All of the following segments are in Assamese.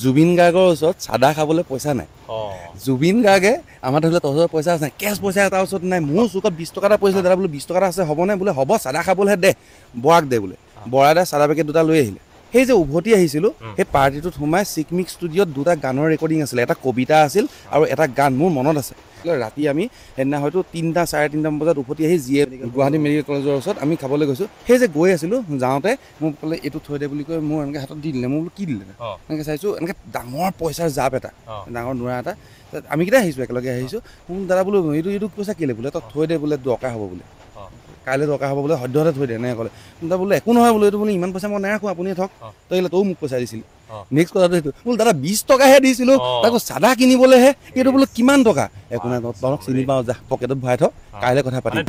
জুবিন গাৰ্গৰ ওচৰত চাদা খাবলৈ পইচা নাই। জুবিন গাৰ্গে আমাৰ ধৰি লওক তহঁতৰ পইচা আছে, কেছ পইচা এটা ওচৰত নাই। মোৰ চুকত 20 টকা এটা পৰিছিলে, দাদা বোলো 20 টকা এটা আছে, হ'বনে? বোলে হ'ব, চাদা খাবলৈহে দে, বৰাক দে বোলে। বৰাই দে চাদা পেকেট দুটা লৈ আহিলে। সেই যে উভতি আহিছিলোঁ, সেই পাৰ্টিটোত সোমাই চিকমিক ষ্টুডিঅ'ত দুটা গানৰ ৰেকৰ্ডিং আছিলে, এটা কবিতা আছিল আৰু এটা গান মোৰ মনত আছে। ৰাতি আমি সেইদিনা হয়তো 3টা 3:30 বজাত উভতি আহি গুৱাহাটী মেডিকেল কলেজৰ ওচৰত আমি খাবলৈ গৈছোঁ। সেই যে গৈ আছিলোঁ, যাওঁতে মোক ক'লে এইটো থৈ দে বুলি কৈ মোৰ এনেকৈ হাতত দি দিলে। মই বোলো কি দিলে? এনেকৈ চাইছোঁ, এনেকৈ ডাঙৰ পইচাৰ জাপ এটা, ডাঙৰ নোৰা এটা। আমি কেইটা আহিছোঁ, একেলগে আহিছোঁ। মোৰ দাদা বোলো এইটো পইচা কেলে? বোলে তই থৈ দে, বোলে দৰকাৰ হ'ব বোলে, কাইলৈ দৰকাৰ হ'ব বোলে, সদ্যহতে থৈ দে এনেকৈ ক'লে। দাদা বোলো একো নহয় বোলো, এইটো বোলে ইমান পইচা মই নাৰাখোঁ, আপুনি থওক। তই তইও মোক পইচা দিছিলি। নেক্সট কথাটো সেইটো, বোলো দাদা 20 টকাহে দিছিলোঁ, তাকো চাদা কিনিবলৈহে, এইটো বোলো কিমান টকা? একো নাই, তহঁতক চিনি পাওঁ, যা পকেটত ভৰাই থ, কাইলৈ কথা পাতিম।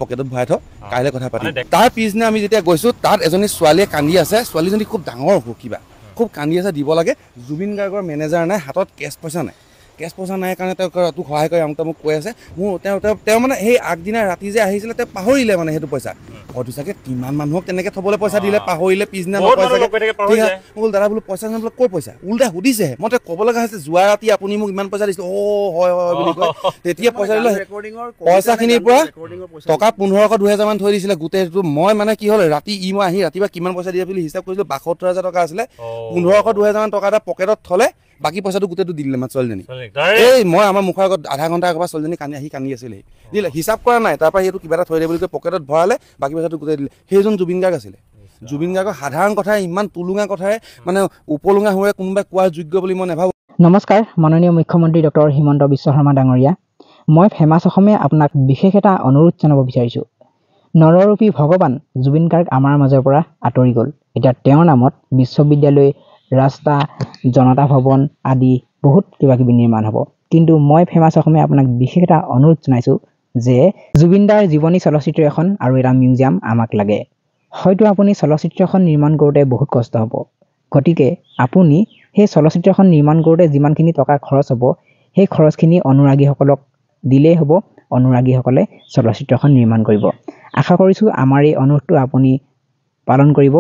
পকেটত ভৰাই থ, কাইলৈ কথা পাতিম। তাৰ পিছদিনা আমি যেতিয়া গৈছোঁ, তাত এজনী ছোৱালীয়ে কান্দি আছে। ছোৱালীজনী খুব ডাঙৰ কিবা, খুব কান্দি আছে, দিব লাগে। জুবিন গাৰ্গৰ মেনেজাৰ নাই, হাতত কেছ পইচা নাই। কেছ পইচা নাই কাৰণে তেওঁ তোক সহায় কৰি আমুক তামুক কৈ আছে। মোৰ তেওঁ মানে সেই আগদিনা ৰাতি যে আহিছিলে, তেওঁ পাহৰিলে মানে সেইটো পইচা। হয়তো চাগে কিমান মানুহক তেনেকৈ থ'বলৈ পইচা দিলে, পাহৰিলে, পিছদিনা নকয় চাগে। বোলো দাদা বোলো পইচা নাই, বোলে ক'ৰ পইচা? উল্টা সুধিছেহে। মই ক'ব লগা হৈছে, যোৱা ৰাতি আপুনি মোক ইমান পইচা দিছে। হয় বুলি কয়। তেতিয়া পইচা দিলে, পইচাখিনিৰ পৰা টকা 1500 2000 মান থৈ দিছিলে গোটেইটো। মই মানে কি হ'ল, ৰাতি মই আহি ৰাতিপুৱা কিমান পইচা দিয়ে বুলি হিচাপ কৰিছিলোঁ, 72,000 টকা আছিলে। 1500 2000 মান টকা এটা পকেটত থ'লে, বাকী পইচাটো গোটেইটো দি দিলে মানে ছোৱালীজনী। এই মই আমাৰ মুখৰ আগত আধা ঘণ্টা আগৰ পৰা ছোৱালীজনী কান্দি আছিলে, দিলে, হিচাপ কৰা নাই। তাৰপৰা সেইটো কিবা এটা থৈ দিয়ে বুলি কৈ পকেটত ভৰালে, বাকী পইচাটো গোটেই দিলে। সেইজন জুবিন গাৰ্গ আছিলে। জুবিন গাৰ্গৰ সাধাৰণ কথাই, ইমান টুলুঙা কথাই মানে উপলুঙা হৈ কোনোবাই কোৱাৰ যোগ্য বুলি মই নাভাবোঁ। নমস্কাৰ, মাননীয় মুখ্যমন্ত্ৰী ডক্টৰ হিমন্ত বিশ্ব শৰ্মা ডাঙৰীয়া। মই ফেমাছ অসমে আপোনাক বিশেষ এটা অনুৰোধ জনাব বিচাৰিছোঁ। নৰৰূপী ভগৱান জুবিন গাৰ্গ আমাৰ মাজৰ পৰা আঁতৰি গ'ল। এতিয়া তেওঁৰ নামত বিশ্ববিদ্যালয়, ৰাস্তা, জনতা ভৱন আদি বহুত কিবাকিবি নিৰ্মাণ হ'ব। কিন্তু মই ফেমাছ অসমে আপোনাক বিশেষ এটা অনুৰোধ জনাইছোঁ যে জুবিন দাৰ জীৱনী চলচ্চিত্ৰ এখন আৰু এটা মিউজিয়াম আমাক লাগে। হয়তো আপুনি চলচ্চিত্ৰ এখন নিৰ্মাণ কৰোঁতে বহুত কষ্ট হ'ব, গতিকে আপুনি সেই চলচ্চিত্ৰখন নিৰ্মাণ কৰোঁতে যিমানখিনি টকা খৰচ হ'ব, সেই খৰচখিনি অনুৰাগীসকলক দিলেই হ'ব। অনুৰাগীসকলে চলচ্চিত্ৰখন নিৰ্মাণ কৰিব। আশা কৰিছোঁ আমাৰ এই অনুৰোধটো আপুনি পালন কৰিব।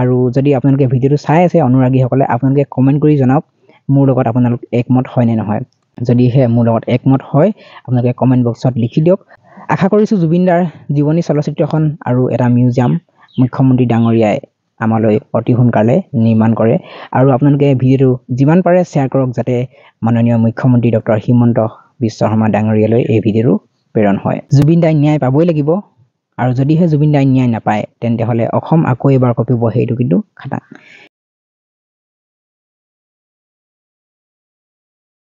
আৰু যদি আপোনালোকে ভিডিঅ'টো চাই আছে অনুৰাগীসকলে, আপোনালোকে কমেণ্ট কৰি জনাওক মোৰ লগত আপোনালোক একমত হয় নে নহয়। যদিহে মোৰ লগত একমত হয়, আপোনালোকে কমেণ্ট বক্সত লিখি দিয়ক। আশা কৰিছোঁ জুবিন দাৰ জীৱনী চলচ্চিত্ৰখন আৰু এটা মিউজিয়াম মুখ্যমন্ত্ৰী ডাঙৰীয়াই আমালৈ অতি সোনকালে নিৰ্মাণ কৰে। আৰু আপোনালোকে ভিডিঅ'টো যিমান পাৰে শ্বেয়াৰ কৰক, যাতে মাননীয় মুখ্যমন্ত্ৰী ডক্টৰ হিমন্ত বিশ্ব শৰ্মা ডাঙৰীয়ালৈ এই ভিডিঅ'টো প্ৰেৰণ হয়। জুবিন দাই ন্যায় পাবই লাগিব। আৰু যদিহে জুবিন দাই ন্যায় নাপায়, তেন্তে হ'লে অসম আকৌ এবাৰ কঁপিব, সেইটো কিন্তু খাটাং।